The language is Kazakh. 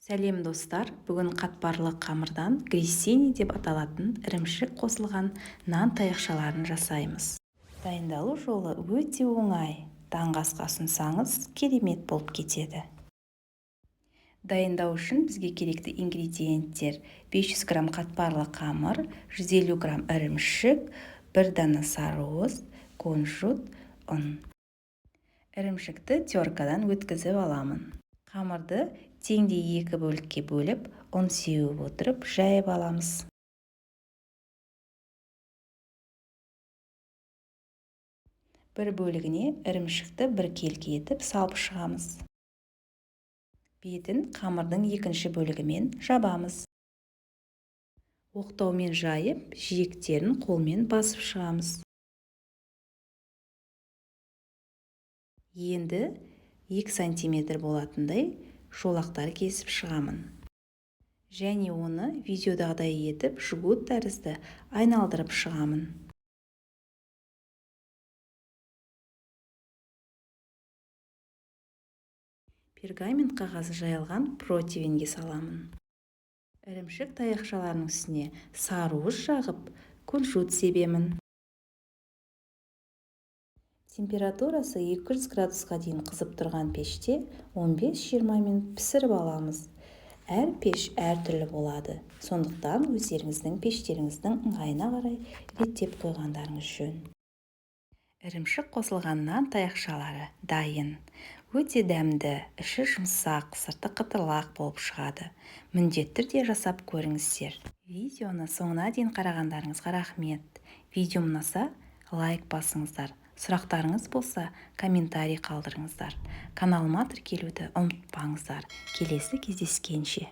Сәлем достар, бүгін қатпарлы қамырдан грессини деп аталатын ірімшік қосылған нан таяқшаларын жасаймыз. Дайындалу жолы өте оңай. Таңғы асқа ұсынсаңыз керемет болып кетеді. Дайындау үшін бізге керекті ингредиенттер: 500 грамм қатпарлы қамыр, 150 грамм ірімшік, 1 дана сарыуыз, күнжіт, ұн. Ірімшікті теркадан өткізіп аламын. Қамырды теңдей 2 бөлікке бөліп, ұн сеуіп отырып жайып аламыз. Бір бөлігіне ірімшікті біркелкі етіп салып шығамыз. Бетін қамырдың екінші бөлігімен жабамыз. Оқтаумен жайып, жиектерін қолмен басып шығамыз. Енді 2 сантиметр болатындай жолақтар кесіп шығамын. Және оны видеодағыдай етіп жгут тәрізді айналдырып шығамын. Пергамент қағазы жайылған противеньге саламын. Ірімшік таяқшаларының үстіне сарыуыз жағып, күнжіт себемін. Температурасы 200 градусқа дейін қызып тұрған пеште 15-20 минут пісіріп аламыз. Әр пеш әртүрлі болады. Сондықтан өздеріңіздің пештеріңіздің ыңғайына қарай реттеп қойғандарыңыз жөн. Ірімшік қосылған нан таяқшалары дайын. Өте дәмді, іші жұмсақ, сырты қытырлақ болып шығады. Міндетті түрде жасап көріңіздер. Видеоны соңына дейін қарағандарыңызға рахмет. Видео ұнаса, лайк басыңыздар. Сұрақтарыңыз болса, комментарий қалдырыңыздар. Каналыма тіркелуді ұмытпаңыздар. Келесі кездескенше.